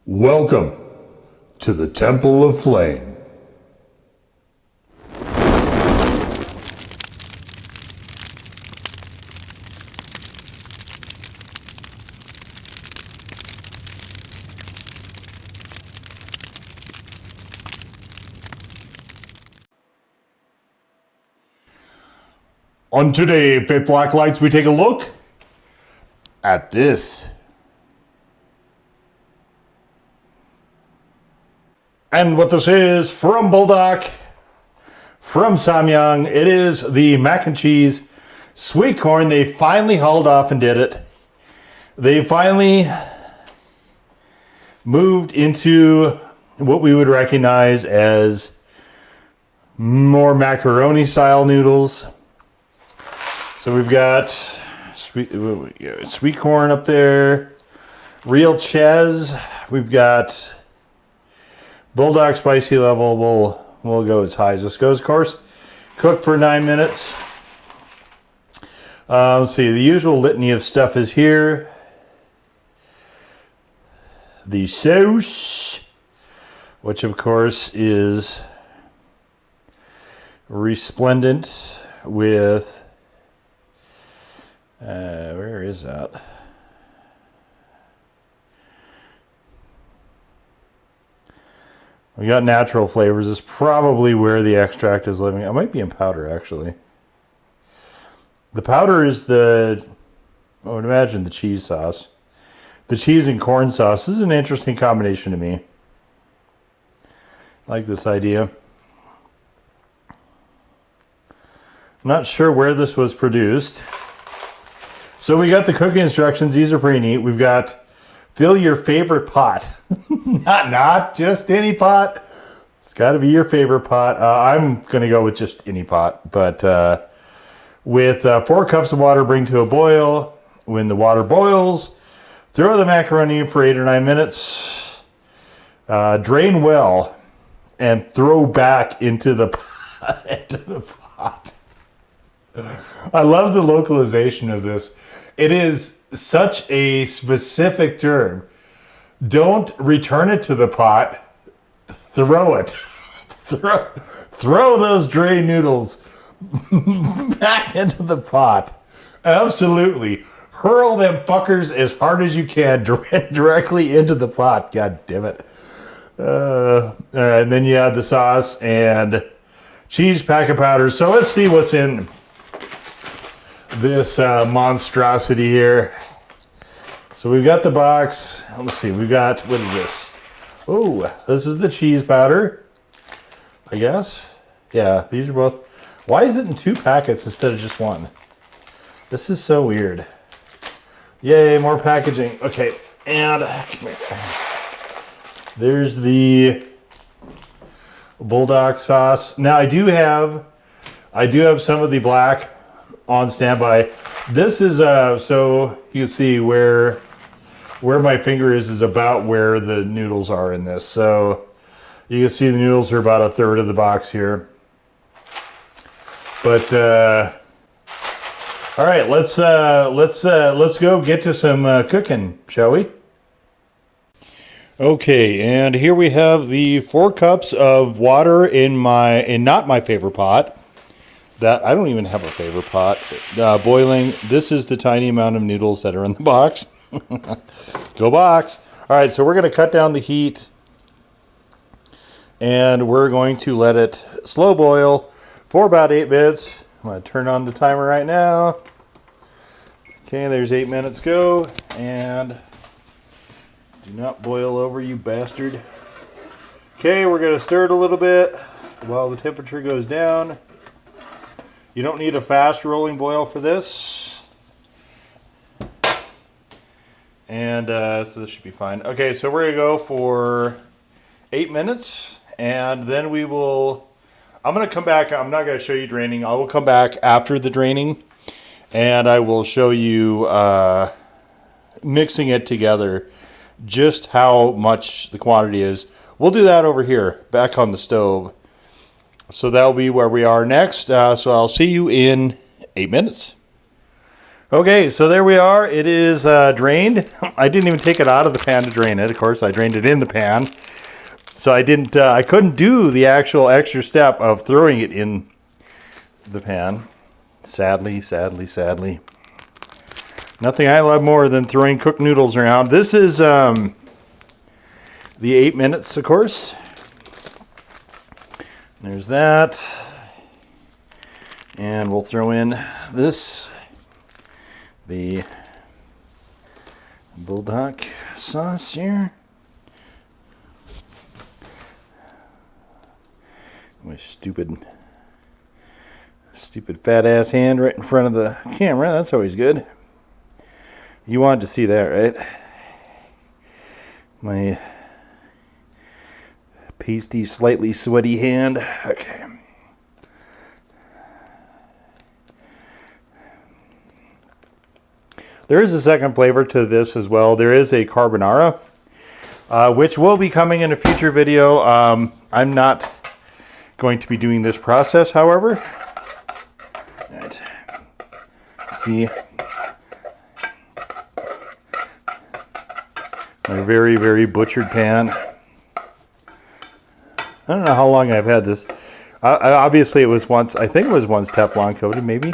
Welcome to the Temple of Flame. On today, Fifth Black Lights, we take a look at this. And what this is from Buldak, from Samyang, it is the mac and cheese sweet corn. They finally hauled off and did it. They finally moved into what we would recognize as more macaroni style noodles. So we've got sweet corn up there, real ches. We've got Buldak spicy level. We'll go as high as this goes. Of course, cooked for 9 minutes. Let's see. The usual litany of stuff is here. The sauce, which of course is resplendent with. Where is that? We got natural flavors. This is probably where the extract is living. It might be in powder, actually. The powder is I would imagine, the cheese sauce. The cheese and corn sauce. This is an interesting combination to me. I like this idea. I'm not sure where this was produced. So we got the cooking instructions. These are pretty neat. We've got fill your favorite pot. not just any pot. It's got to be your favorite pot. I'm going to go with just any pot. But with 4 cups of water, bring to a boil. When the water boils, throw the macaroni in for 8 or 9 minutes. Drain well and throw back into the pot. I love the localization of this. It is such a specific term. Don't return it to the pot. Throw it. Throw those drained noodles back into the pot. Absolutely. Hurl them fuckers as hard as you can directly into the pot. God damn it. And then you add the sauce and cheese pack of powder. So let's see what's in this monstrosity here. So we've got the box. Let's see. We've got, what is this? Oh, this is the cheese powder, I guess. Yeah, these are both. Why is it in 2 packets instead of just 1? This is so weird. Yay, more packaging. Okay, and come here. There's the Buldak sauce. Now I do have some of the black on standby. This is so you can see where my finger is about where the noodles are in this. So you can see the noodles are about 1/3 of the box here. But all right, let's go get to some cooking, shall we? Okay, and here we have the 4 cups of water in not my favorite pot. That I don't even have a favorite pot. Boiling. This is the tiny amount of noodles that are in the box. Go box. All right, so we're going to cut down the heat and we're going to let it slow boil for about 8 minutes. I'm going to turn on the timer right now. Okay, there's 8 minutes go, and do not boil over, you bastard. Okay, we're going to stir it a little bit while the temperature goes down. You don't need a fast rolling boil for this. And so this should be fine. Okay, so we're going to go for 8 minutes. And then we will... I'm going to come back. I'm not going to show you draining. I will come back after the draining. And I will show you mixing it together. Just how much the quantity is. We'll do that over here, back on the stove. So that'll be where we are next. So I'll see you in 8 minutes. Okay, so there we are. It is drained. I didn't even take it out of the pan to drain it. Of course, I drained it in the pan. So I didn't. I couldn't do the actual extra step of throwing it in the pan. Sadly. Nothing I love more than throwing cooked noodles around. This is the 8 minutes, of course. There's that. And we'll throw in this, the Buldak sauce here. My stupid fat ass hand right in front of the camera. That's always good. You wanted to see that, right? My pasty, slightly sweaty hand. Okay. There is a second flavor to this as well. There is a carbonara, which will be coming in a future video. I'm not going to be doing this process, however. All right. See, my very, very butchered pan. I don't know how long I've had this. Obviously, it was once, I think it was once Teflon coated, maybe.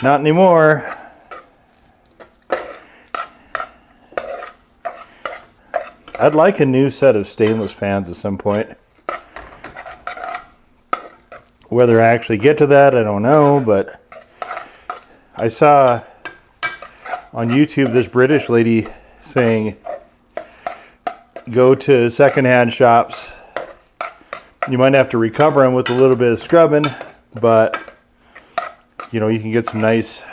Not anymore. I'd like a new set of stainless pans at some point. Whether I actually get to that, I don't know, but I saw on YouTube this British lady saying, go to secondhand shops. You might have to recover them with a little bit of scrubbing, but you know, you can get some nice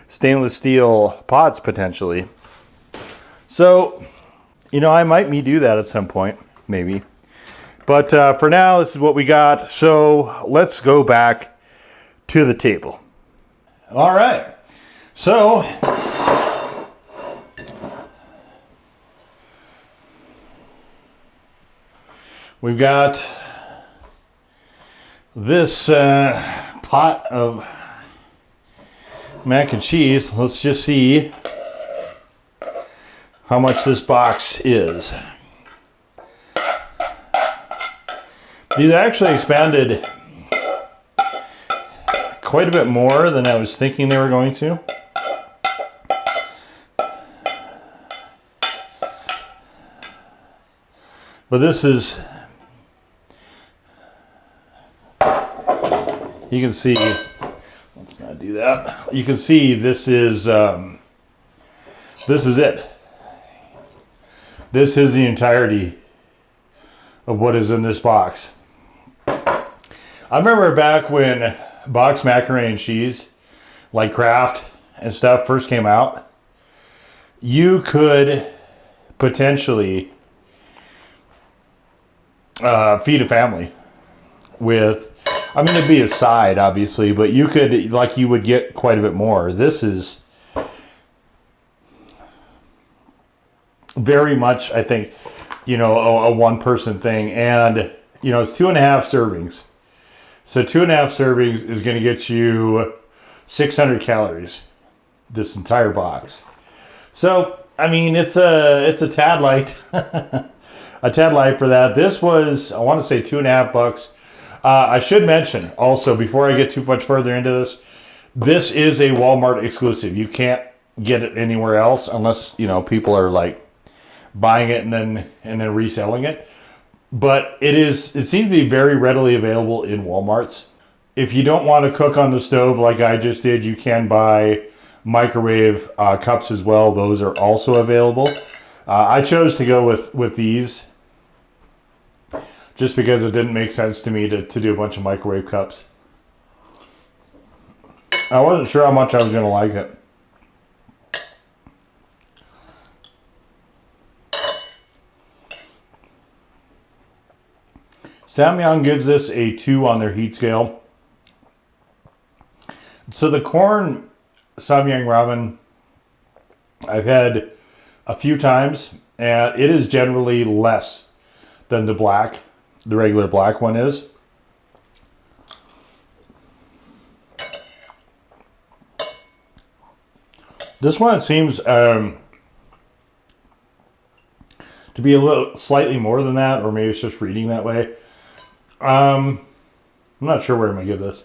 stainless steel pots potentially. So, you know, I might do that at some point, maybe. But for now, this is what we got. So let's go back to the table. All right. So we've got this pot of mac and cheese. Let's just see how much this box is. These actually expanded quite a bit more than I was thinking they were going to. But this is, you can see, let's not do that. You can see this is it. This is the entirety of what is in this box. I remember back when boxed macaroni and cheese, like Kraft and stuff, first came out, you could potentially feed a family with, I mean, it'd be a side, obviously, but you could, like, you would get quite a bit more. This is very much, I think, you know, a one-person thing. And, you know, it's 2.5 servings. So 2.5 servings is going to get you 600 calories, this entire box. So, I mean, it's a tad light. A tad light for that. This was, I want to say, $2.50. I should mention also, before I get too much further into this, this is a Walmart exclusive. You can't get it anywhere else unless, you know, people are like buying it and then reselling it. But it seems to be very readily available in Walmarts. If you don't want to cook on the stove like I just did, you can buy microwave cups as well. Those are also available. I chose to go with these just because it didn't make sense to me to do a bunch of microwave cups. I wasn't sure how much I was going to like it. Samyang gives this a 2 on their heat scale. So the corn Samyang ramen I've had a few times, and it is generally less than the regular black one is. This one seems to be a little slightly more than that, or maybe it's just reading that way. I'm not sure where I'm gonna give this.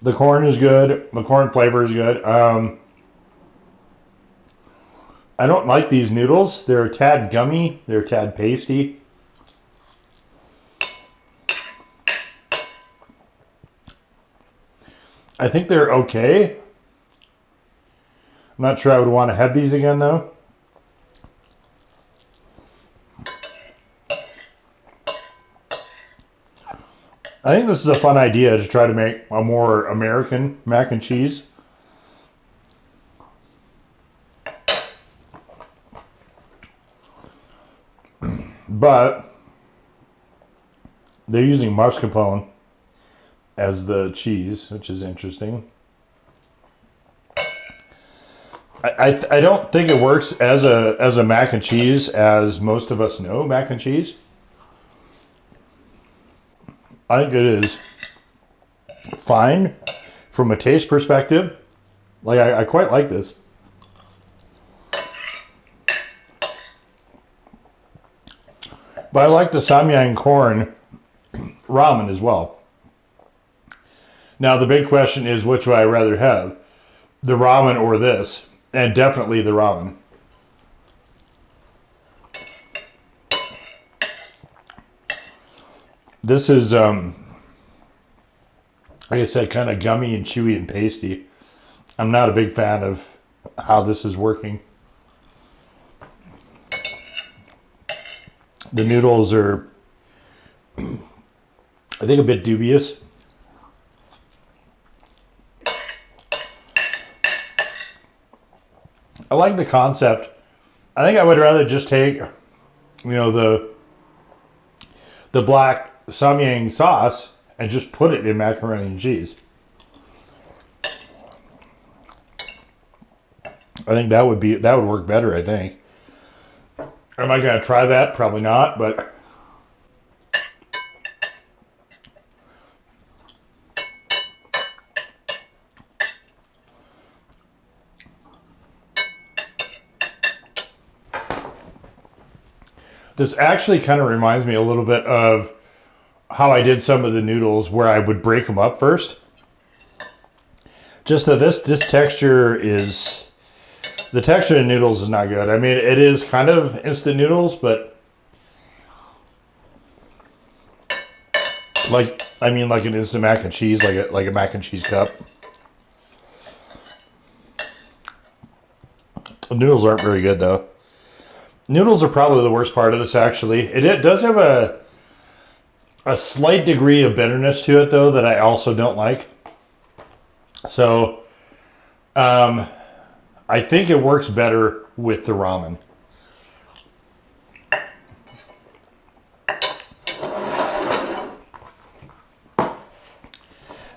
The corn is good. The corn flavor is good. I don't like these noodles. They're a tad gummy. They're a tad pasty. I think they're okay. I'm not sure I would want to have these again, though. I think this is a fun idea to try to make a more American mac and cheese. But they're using mascarpone as the cheese, which is interesting. I don't think it works as a mac and cheese as most of us know mac and cheese. I think it is fine from a taste perspective. Like I quite like this. But I like the Samyang corn ramen as well. Now the big question is, which would I rather have? The ramen or this? And definitely the ramen. This is, like I said, kind of gummy and chewy and pasty. I'm not a big fan of how this is working. The noodles are, I think, a bit dubious. I like the concept. I think I would rather just take, the black Samyang sauce and just put it in macaroni and cheese. I think that would work better, I think. Am I going to try that? Probably not, but this actually kind of reminds me a little bit of how I did some of the noodles, where I would break them up first. Just that this texture is... The texture of noodles is not good. I mean, it is kind of instant noodles, but... like an instant mac and cheese, like a mac and cheese cup. The noodles aren't very good, though. Noodles are probably the worst part of this, actually. It does have a slight degree of bitterness to it, though, that I also don't like. So, I think it works better with the ramen.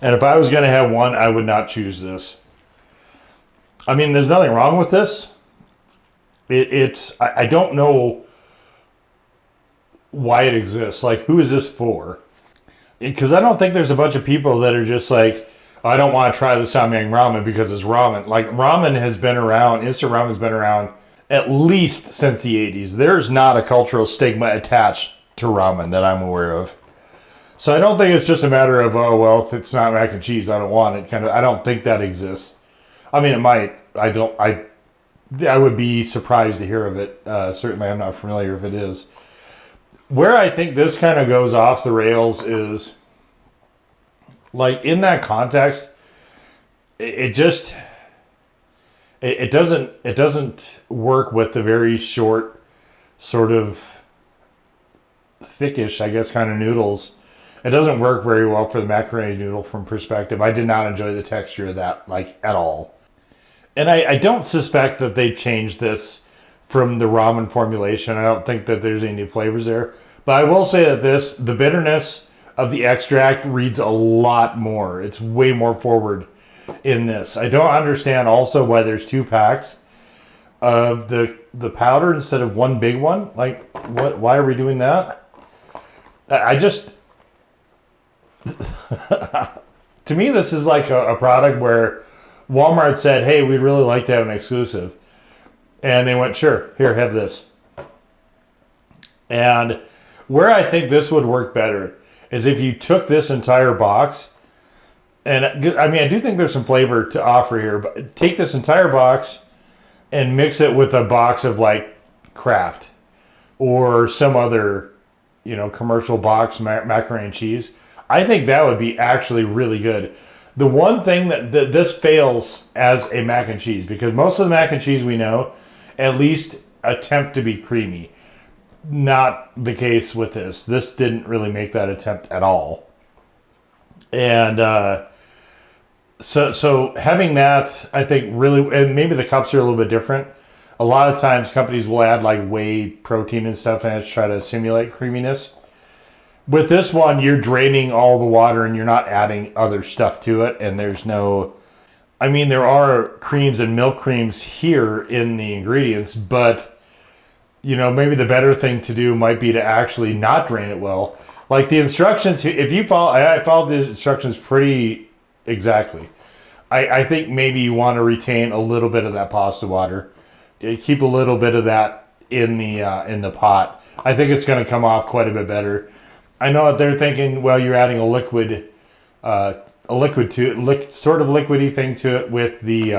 And if I was going to have one, I would not choose this. I mean, there's nothing wrong with this. I don't know why it exists. Like, who is this for? Because I don't think there's a bunch of people that are just like, I don't want to try the Samyang ramen because it's ramen. Like, ramen has been around, instant ramen has been around at least since the 80s. There's not a cultural stigma attached to ramen that I'm aware of. So I don't think it's just a matter of, oh, well, if it's not mac and cheese, I don't want it. I don't think that exists. I mean, it might. I would be surprised to hear of it. Certainly, I'm not familiar if it is. Where I think this kind of goes off the rails is, like, in that context, it doesn't work with the very short, sort of thickish, I guess, kind of noodles. It doesn't work very well for the macaroni noodle from perspective. I did not enjoy the texture of that, like, at all. And I don't suspect that they changed this from the ramen formulation. I don't think that there's any new flavors there. But I will say that the bitterness of the extract reads a lot more. It's way more forward in this. I don't understand also why there's 2 packs of the powder instead of one big one. Like, what? Why are we doing that? I just... To me, this is like a product where Walmart said, hey, we'd really like to have an exclusive. And they went, sure, here, have this. And where I think this would work better is if you took this entire box, and I mean, I do think there's some flavor to offer here, but take this entire box and mix it with a box of like Kraft or some other, you know, commercial box macaroni and cheese. I think that would be actually really good. The one thing that this fails as a mac and cheese, because most of the mac and cheese we know at least attempt to be creamy. Not the case with this. This didn't really make that attempt at all. And so having that, I think really, and maybe the cups are a little bit different. A lot of times companies will add like whey protein and stuff in it to try to simulate creaminess. With this one, you're draining all the water and you're not adding other stuff to it. And there's no, I mean, there are creams and milk creams here in the ingredients, but you know, maybe the better thing to do might be to actually not drain it well. Like the instructions, if you follow, I followed the instructions pretty exactly. I think maybe you want to retain a little bit of that pasta water. Keep a little bit of that in the pot. I think it's going to come off quite a bit better. I know that they're thinking, well, you're adding a liquid to it, sort of liquidy thing to it with the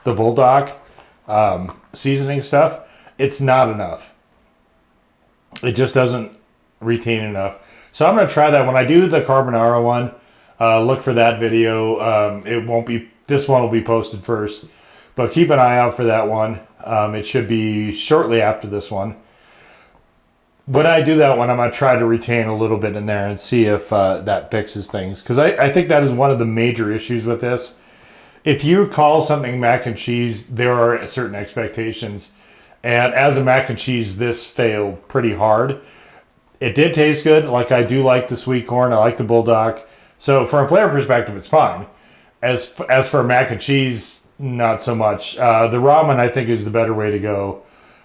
Buldak seasoning stuff. It's not enough. It just doesn't retain enough. So I'm going to try that when I do the carbonara one. Look for that video. It won't be. This one will be posted first, but keep an eye out for that one. It should be shortly after this one. When I do that one, I'm going to try to retain a little bit in there and see if that fixes things. Because I think that is one of the major issues with this. If you call something mac and cheese, there are certain expectations. And as a mac and cheese, this failed pretty hard. It did taste good. Like, I do like the sweet corn. I like the Buldak. So from a flavor perspective, it's fine. As for mac and cheese, not so much. The ramen, I think, is the better way to go.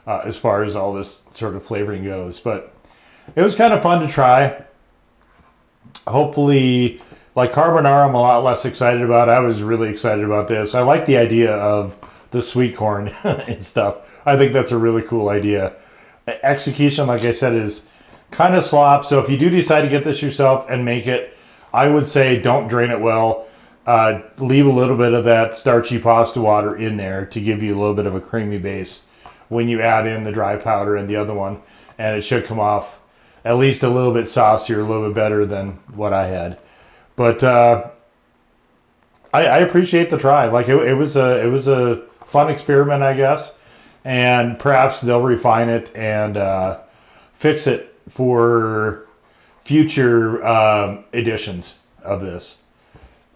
As far as all this sort of flavoring goes. But it was kind of fun to try. Hopefully, like carbonara, I'm a lot less excited about. I was really excited about this. I like the idea of the sweet corn and stuff. I think that's a really cool idea. Execution, like I said, is kind of slop. So if you do decide to get this yourself and make it, I would say don't drain it well. Leave a little bit of that starchy pasta water in there to give you a little bit of a creamy base when you add in the dry powder and the other one, and it should come off at least a little bit saucier, a little bit better than what I had. But I appreciate the try. Like it was a fun experiment, I guess, and perhaps they'll refine it and fix it for future editions of this.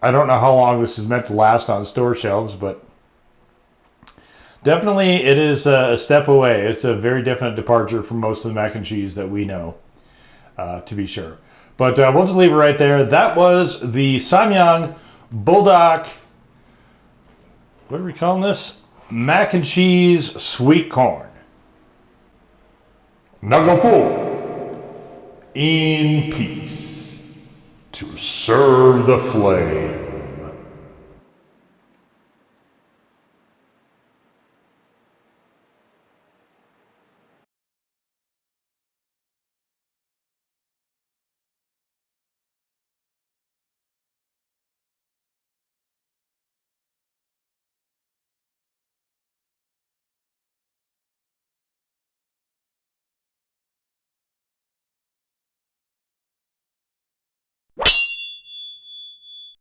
I don't know how long this is meant to last on store shelves, but definitely, it is a step away. It's a very different departure from most of the mac and cheese that we know, to be sure. But we'll just leave it right there. That was the Samyang Buldak, what are we calling this? Mac and cheese sweet corn. Now go forward in peace to serve the flame.